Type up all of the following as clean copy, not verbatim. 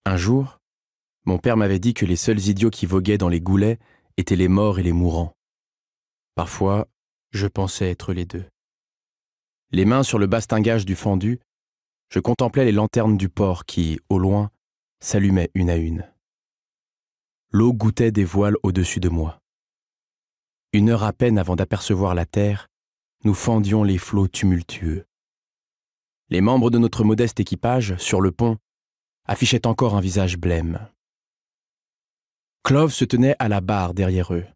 Un jour, mon père m'avait dit que les seuls idiots qui voguaient dans les goulets étaient les morts et les mourants. Parfois, je pensais être les deux. Les mains sur le bastingage du fendu, je contemplais les lanternes du port qui, au loin, s'allumaient une à une. L'eau goûtait des voiles au-dessus de moi. 1 heure à peine avant d'apercevoir la terre, nous fendions les flots tumultueux. Les membres de notre modeste équipage, sur le pont, affichaient encore un visage blême. Clove se tenait à la barre derrière eux.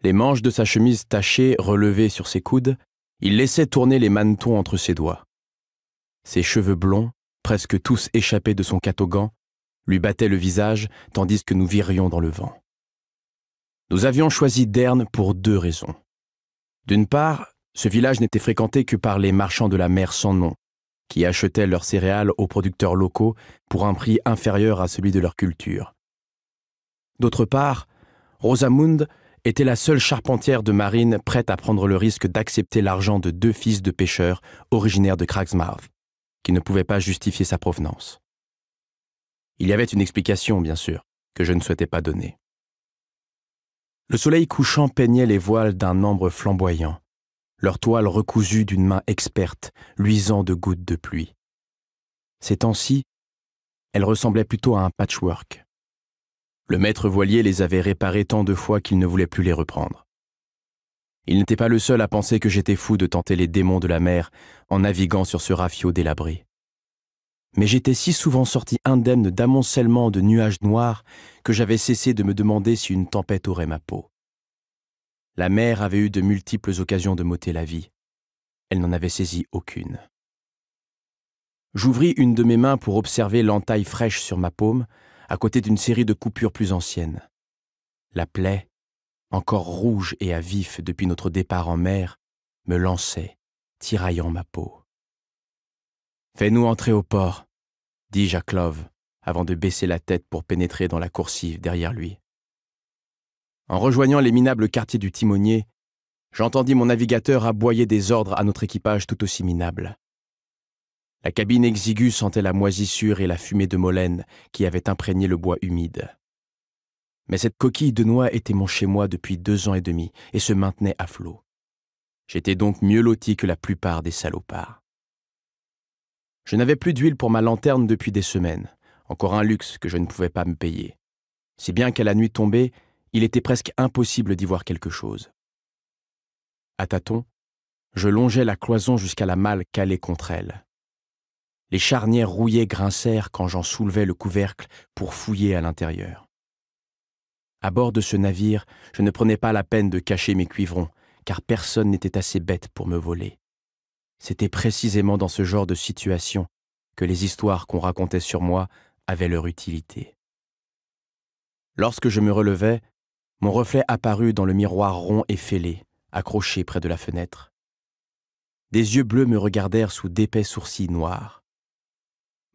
Les manches de sa chemise tachée relevées sur ses coudes, il laissait tourner les manetons entre ses doigts. Ses cheveux blonds, presque tous échappés de son catogan, lui battaient le visage tandis que nous virions dans le vent. Nous avions choisi Dearne pour 2 raisons. D'une part, ce village n'était fréquenté que par les marchands de la mer sans nom, qui achetaient leurs céréales aux producteurs locaux pour un prix inférieur à celui de leur culture. D'autre part, Rosamund était la seule charpentière de marine prête à prendre le risque d'accepter l'argent de 2 fils de pêcheurs originaires de Cragsmouth, qui ne pouvaient pas justifier sa provenance. Il y avait une explication, bien sûr, que je ne souhaitais pas donner. Le soleil couchant peignait les voiles d'un ambre flamboyant, leur toile recousue d'une main experte, luisant de gouttes de pluie. Ces temps-ci, elles ressemblaient plutôt à un patchwork. Le maître voilier les avait réparées tant de fois qu'il ne voulait plus les reprendre. Il n'était pas le seul à penser que j'étais fou de tenter les démons de la mer en naviguant sur ce rafiot délabré. Mais j'étais si souvent sorti indemne d'amoncellement de nuages noirs que j'avais cessé de me demander si une tempête aurait ma peau. La mer avait eu de multiples occasions de m'ôter la vie. Elle n'en avait saisi aucune. J'ouvris une de mes mains pour observer l'entaille fraîche sur ma paume, à côté d'une série de coupures plus anciennes. La plaie, encore rouge et à vif depuis notre départ en mer, me lançait, tiraillant ma peau. « Fais-nous entrer au port », dis-je à Clove, avant de baisser la tête pour pénétrer dans la coursive derrière lui. En rejoignant les minables quartiers du timonier, j'entendis mon navigateur aboyer des ordres à notre équipage tout aussi minable. La cabine exiguë sentait la moisissure et la fumée de molène qui avait imprégné le bois humide. Mais cette coquille de noix était mon chez-moi depuis 2 ans et demi et se maintenait à flot. J'étais donc mieux loti que la plupart des salopards. Je n'avais plus d'huile pour ma lanterne depuis des semaines, encore un luxe que je ne pouvais pas me payer. Si bien qu'à la nuit tombée, il était presque impossible d'y voir quelque chose. À tâtons, je longeais la cloison jusqu'à la malle calée contre elle. Les charnières rouillées grincèrent quand j'en soulevais le couvercle pour fouiller à l'intérieur. À bord de ce navire, je ne prenais pas la peine de cacher mes cuivrons, car personne n'était assez bête pour me voler. C'était précisément dans ce genre de situation que les histoires qu'on racontait sur moi avaient leur utilité. Lorsque je me relevais, mon reflet apparut dans le miroir rond et fêlé, accroché près de la fenêtre. Des yeux bleus me regardèrent sous d'épais sourcils noirs.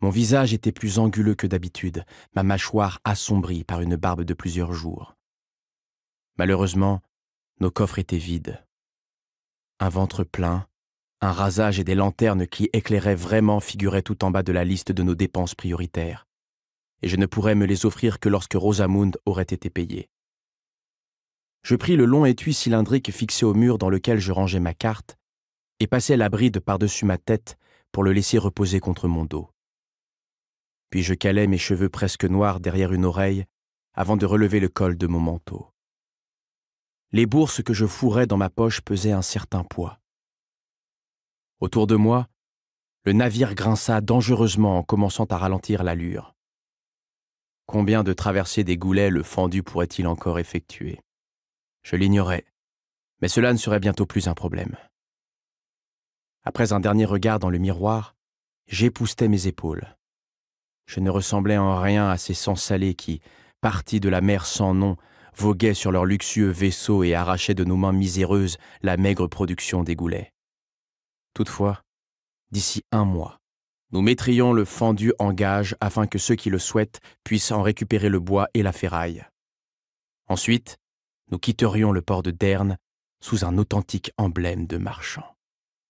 Mon visage était plus anguleux que d'habitude, ma mâchoire assombrie par une barbe de plusieurs jours. Malheureusement, nos coffres étaient vides. Un ventre plein, un rasage et des lanternes qui éclairaient vraiment figuraient tout en bas de la liste de nos dépenses prioritaires, et je ne pourrais me les offrir que lorsque Rosamund aurait été payée. Je pris le long étui cylindrique fixé au mur dans lequel je rangeais ma carte et passai la bride par-dessus ma tête pour le laisser reposer contre mon dos. Puis je calai mes cheveux presque noirs derrière une oreille avant de relever le col de mon manteau. Les bourses que je fourrais dans ma poche pesaient un certain poids. Autour de moi, le navire grinça dangereusement en commençant à ralentir l'allure. Combien de traversées des goulets le fendu pourrait-il encore effectuer? Je l'ignorais, mais cela ne serait bientôt plus un problème. Après un dernier regard dans le miroir, j'époussetai mes épaules. Je ne ressemblais en rien à ces sangs salés qui, partis de la mer sans nom, voguaient sur leurs luxueux vaisseaux et arrachaient de nos mains miséreuses la maigre production des goulets. Toutefois, d'ici 1 mois, nous mettrions le fendu en gage afin que ceux qui le souhaitent puissent en récupérer le bois et la ferraille. Ensuite, nous quitterions le port de Dearne sous un authentique emblème de marchand.